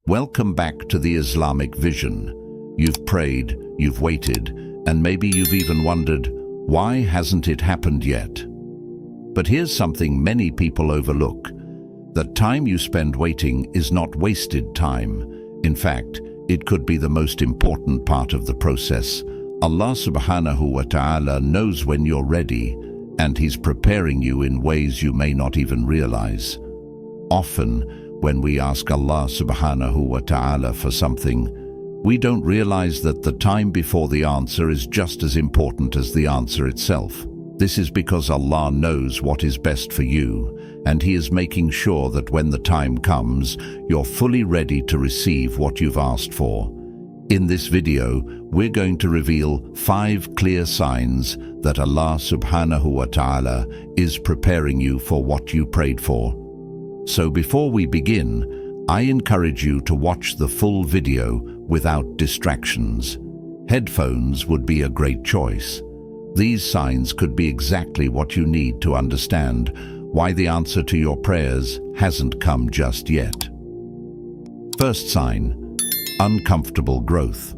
Welcome back to the Islamic vision. You've prayed, you've waited, and maybe you've even wondered, why hasn't it happened yet? But here's something many people overlook. The time you spend waiting is not wasted time. In fact, it could be the most important part of the process. Allah subhanahu wa ta'ala knows when you're ready, and He's preparing you in ways you may not even realize. Often, when we ask Allah subhanahu wa ta'ala for something, we don't realize that the time before the answer is just as important as the answer itself. This is because Allah knows what is best for you, and He is making sure that when the time comes, you're fully ready to receive what you've asked for. In this video, we're going to reveal 5 clear signs that Allah subhanahu wa ta'ala is preparing you for what you prayed for. So before we begin, I encourage you to watch the full video without distractions. Headphones would be a great choice. These signs could be exactly what you need to understand why the answer to your prayers hasn't come just yet. First sign, uncomfortable growth.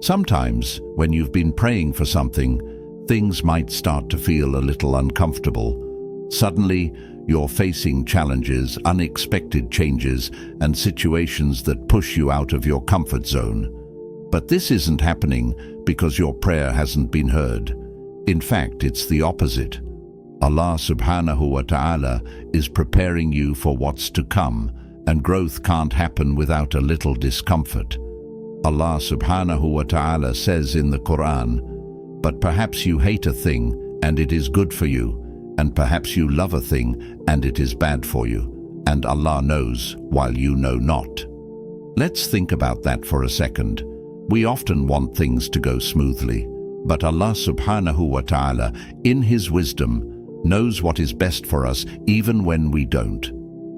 Sometimes, when you've been praying for something, things might start to feel a little uncomfortable. Suddenly, you're facing challenges, unexpected changes, and situations that push you out of your comfort zone. But this isn't happening because your prayer hasn't been heard. In fact, it's the opposite. Allah subhanahu wa ta'ala is preparing you for what's to come, and growth can't happen without a little discomfort. Allah subhanahu wa ta'ala says in the Quran, "But perhaps you hate a thing, and it is good for you, and perhaps you love a thing, and it is bad for you, and Allah knows while you know not." Let's think about that for a second. We often want things to go smoothly, but Allah subhanahu wa ta'ala, in His wisdom, knows what is best for us even when we don't.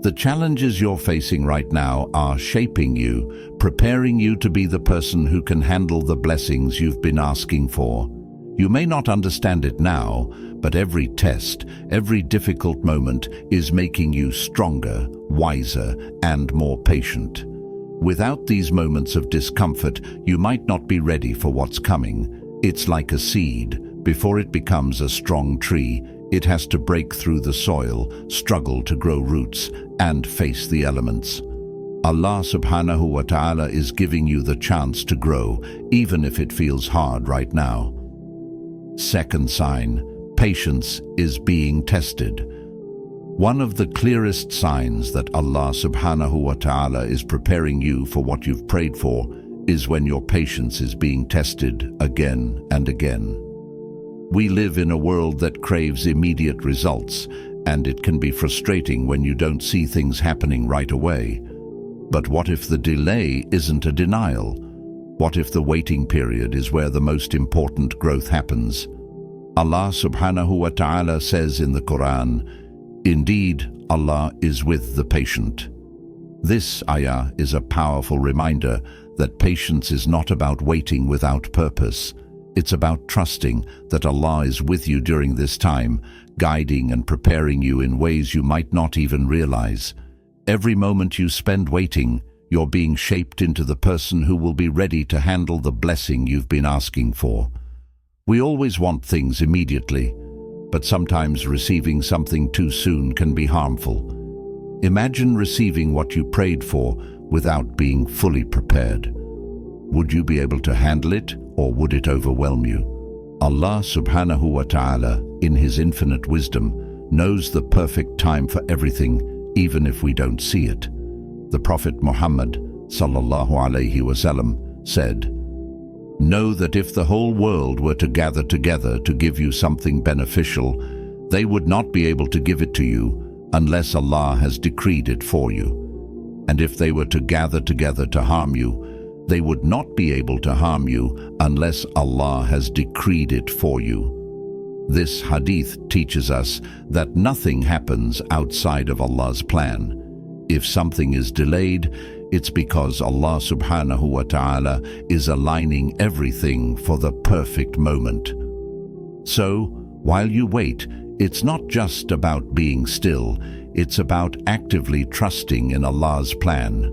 The challenges you're facing right now are shaping you, preparing you to be the person who can handle the blessings you've been asking for. You may not understand it now, but every test, every difficult moment is making you stronger, wiser, and more patient. Without these moments of discomfort, you might not be ready for what's coming. It's like a seed. Before it becomes a strong tree, it has to break through the soil, struggle to grow roots, and face the elements. Allah subhanahu wa ta'ala is giving you the chance to grow, even if it feels hard right now. Second sign, patience is being tested. One of the clearest signs that Allah subhanahu wa ta'ala is preparing you for what you've prayed for is when your patience is being tested again and again. We live in a world that craves immediate results, and it can be frustrating when you don't see things happening right away. But what if the delay isn't a denial? What if the waiting period is where the most important growth happens? Allah subhanahu wa ta'ala says in the Quran, "Indeed, Allah is with the patient." This ayah is a powerful reminder that patience is not about waiting without purpose. It's about trusting that Allah is with you during this time, guiding and preparing you in ways you might not even realize. Every moment you spend waiting, you're being shaped into the person who will be ready to handle the blessing you've been asking for. We always want things immediately, but sometimes receiving something too soon can be harmful. Imagine receiving what you prayed for without being fully prepared. Would you be able to handle it, or would it overwhelm you? Allah subhanahu wa ta'ala, in His infinite wisdom, knows the perfect time for everything, even if we don't see it. The Prophet Muhammad sallallahu alaihi wasallam said, "Know that if the whole world were to gather together to give you something beneficial, they would not be able to give it to you unless Allah has decreed it for you. And if they were to gather together to harm you, they would not be able to harm you unless Allah has decreed it for you." This hadith teaches us that nothing happens outside of Allah's plan. If something is delayed, it's because Allah subhanahu wa ta'ala is aligning everything for the perfect moment. So, while you wait, it's not just about being still, it's about actively trusting in Allah's plan.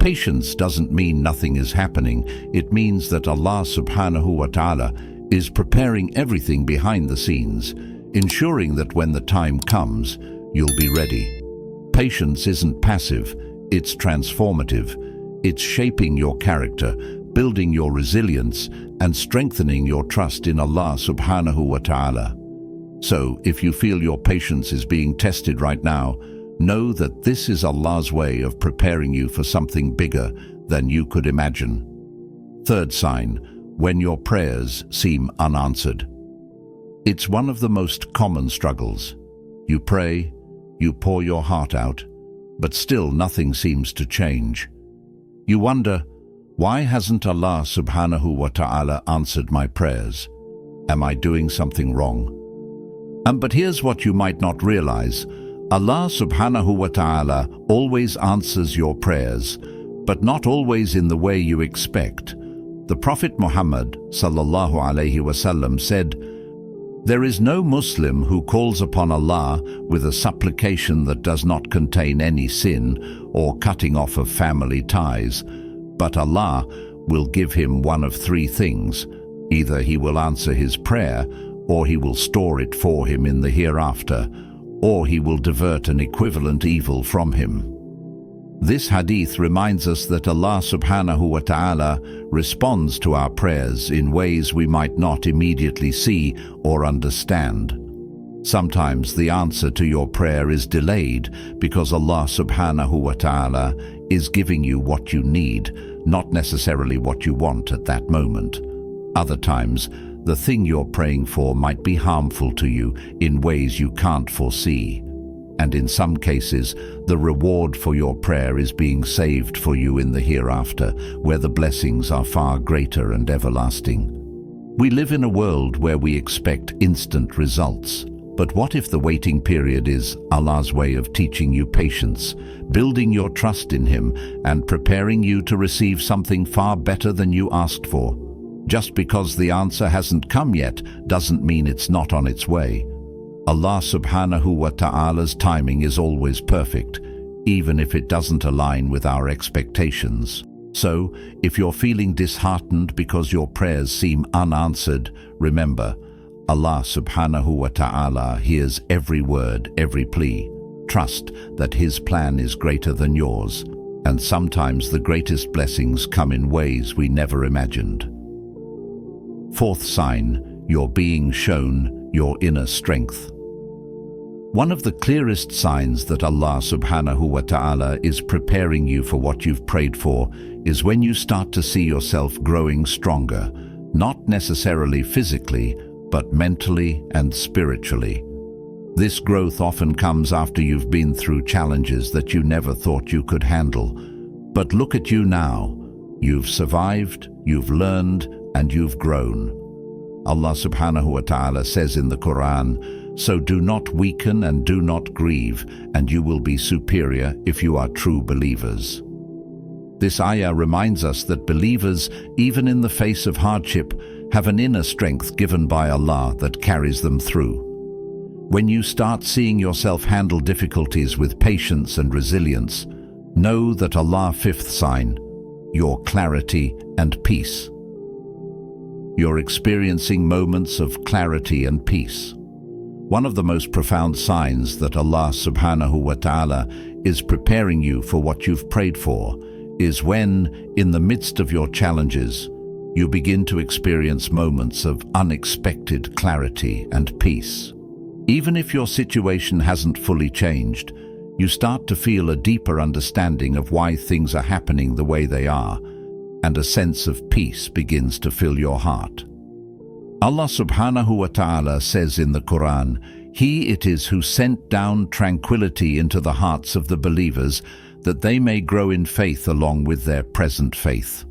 Patience doesn't mean nothing is happening. It means that Allah subhanahu wa ta'ala is preparing everything behind the scenes, ensuring that when the time comes, you'll be ready. Patience isn't passive, it's transformative. It's shaping your character, building your resilience, and strengthening your trust in Allah subhanahu wa ta'ala. So, if you feel your patience is being tested right now, know that this is Allah's way of preparing you for something bigger than you could imagine. Third sign, when your prayers seem unanswered. It's one of the most common struggles. You pray, you pour your heart out, but still nothing seems to change. You wonder, why hasn't Allah subhanahu wa ta'ala answered my prayers? Am I doing something wrong? But here's what you might not realize. Allah subhanahu wa ta'ala always answers your prayers, but not always in the way you expect. The Prophet Muhammad sallallahu alaihi wasallam said, "There is no Muslim who calls upon Allah with a supplication that does not contain any sin or cutting off of family ties, but Allah will give him one of three things. Either He will answer his prayer, or He will store it for him in the hereafter, or He will divert an equivalent evil from him." This hadith reminds us that Allah subhanahu wa ta'ala responds to our prayers in ways we might not immediately see or understand. Sometimes the answer to your prayer is delayed because Allah subhanahu wa ta'ala is giving you what you need, not necessarily what you want at that moment. Other times, the thing you're praying for might be harmful to you in ways you can't foresee. And in some cases, the reward for your prayer is being saved for you in the hereafter, where the blessings are far greater and everlasting. We live in a world where we expect instant results. But what if the waiting period is Allah's way of teaching you patience, building your trust in Him, and preparing you to receive something far better than you asked for? Just because the answer hasn't come yet doesn't mean it's not on its way. Allah subhanahu wa ta'ala's timing is always perfect, even if it doesn't align with our expectations. So, if you're feeling disheartened because your prayers seem unanswered, remember, Allah subhanahu wa ta'ala hears every word, every plea. Trust that His plan is greater than yours, and sometimes the greatest blessings come in ways we never imagined. Fourth sign, you're being shown your inner strength. One of the clearest signs that Allah subhanahu wa ta'ala is preparing you for what you've prayed for is when you start to see yourself growing stronger, not necessarily physically, but mentally and spiritually. This growth often comes after you've been through challenges that you never thought you could handle. But look at you now. You've survived, you've learned, and you've grown. Allah subhanahu wa ta'ala says in the Quran, "So do not weaken and do not grieve, and you will be superior if you are true believers." This ayah reminds us that believers, even in the face of hardship, have an inner strength given by Allah that carries them through. When you start seeing yourself handle difficulties with patience and resilience, know that Allah, fifth sign, your clarity and peace. You're experiencing moments of clarity and peace. One of the most profound signs that Allah subhanahu wa ta'ala is preparing you for what you've prayed for is when, in the midst of your challenges, you begin to experience moments of unexpected clarity and peace. Even if your situation hasn't fully changed, you start to feel a deeper understanding of why things are happening the way they are, and a sense of peace begins to fill your heart. Allah subhanahu wa ta'ala says in the Quran, "He it is who sent down tranquility into the hearts of the believers, that they may grow in faith along with their present faith."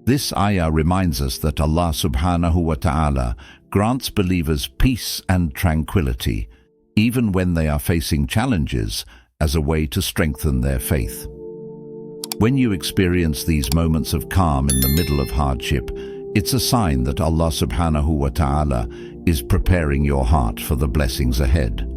This ayah reminds us that Allah subhanahu wa ta'ala grants believers peace and tranquility, even when they are facing challenges, as a way to strengthen their faith. When you experience these moments of calm in the middle of hardship, it's a sign that Allah subhanahu wa ta'ala is preparing your heart for the blessings ahead.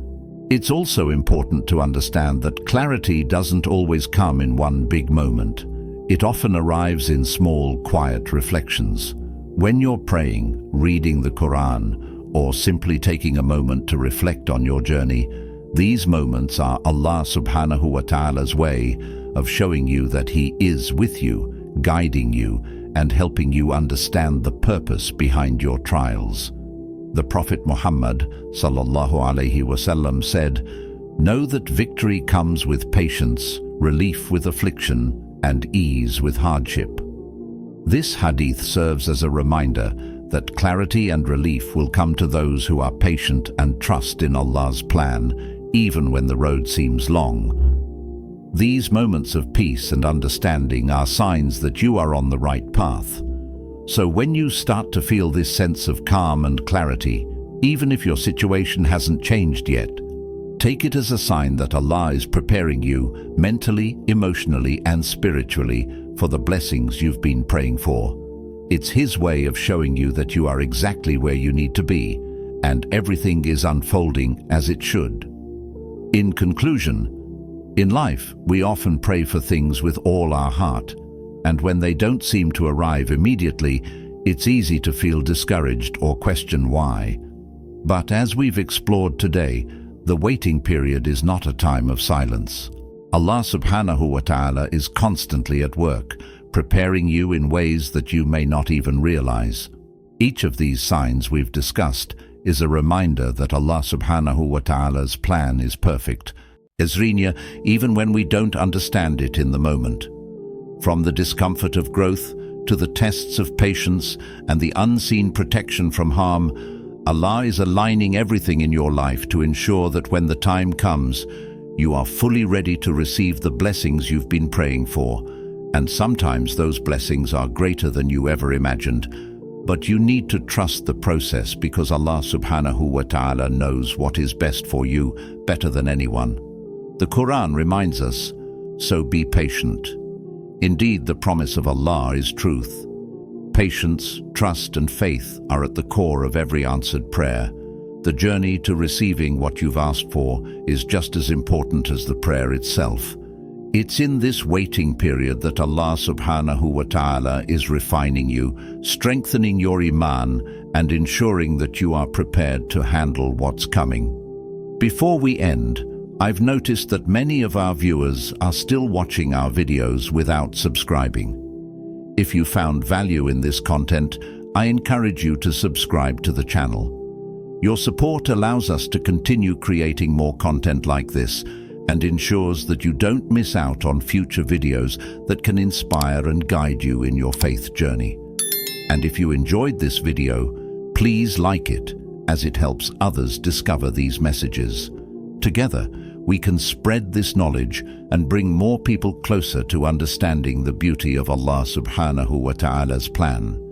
It's also important to understand that clarity doesn't always come in one big moment. It often arrives in small, quiet reflections. When you're praying, reading the Quran, or simply taking a moment to reflect on your journey, these moments are Allah subhanahu wa ta'ala's way of showing you that He is with you, guiding you, and helping you understand the purpose behind your trials. The Prophet Muhammad sallallahu alaihi wasallam said, "Know that victory comes with patience, relief with affliction, and ease with hardship." This hadith serves as a reminder that clarity and relief will come to those who are patient and trust in Allah's plan, even when the road seems long. These moments of peace and understanding are signs that you are on the right path. So when you start to feel this sense of calm and clarity, even if your situation hasn't changed yet, take it as a sign that Allah is preparing you mentally, emotionally, and spiritually for the blessings you've been praying for. It's His way of showing you that you are exactly where you need to be, and everything is unfolding as it should. In conclusion, in life, we often pray for things with all our heart, and when they don't seem to arrive immediately, it's easy to feel discouraged or question why. But as we've explored today, the waiting period is not a time of silence. Allah subhanahu wa ta'ala is constantly at work, preparing you in ways that you may not even realize. Each of these signs we've discussed is a reminder that Allah subhanahu wa ta'ala's plan is perfect, even when we don't understand it in the moment. From the discomfort of growth to the tests of patience and the unseen protection from harm, Allah is aligning everything in your life to ensure that when the time comes, you are fully ready to receive the blessings you've been praying for. And sometimes those blessings are greater than you ever imagined. But you need to trust the process because Allah subhanahu wa ta'ala knows what is best for you better than anyone. The Quran reminds us, so be patient. Indeed, the promise of Allah is truth. Patience, trust, and faith are at the core of every answered prayer. The journey to receiving what you've asked for is just as important as the prayer itself. It's in this waiting period that Allah subhanahu wa ta'ala is refining you, strengthening your iman, and ensuring that you are prepared to handle what's coming. Before we end, I've noticed that many of our viewers are still watching our videos without subscribing. If you found value in this content, I encourage you to subscribe to the channel. Your support allows us to continue creating more content like this and ensures that you don't miss out on future videos that can inspire and guide you in your faith journey. And if you enjoyed this video, please like it, as it helps others discover these messages. Together, we can spread this knowledge and bring more people closer to understanding the beauty of Allah subhanahu wa ta'ala's plan.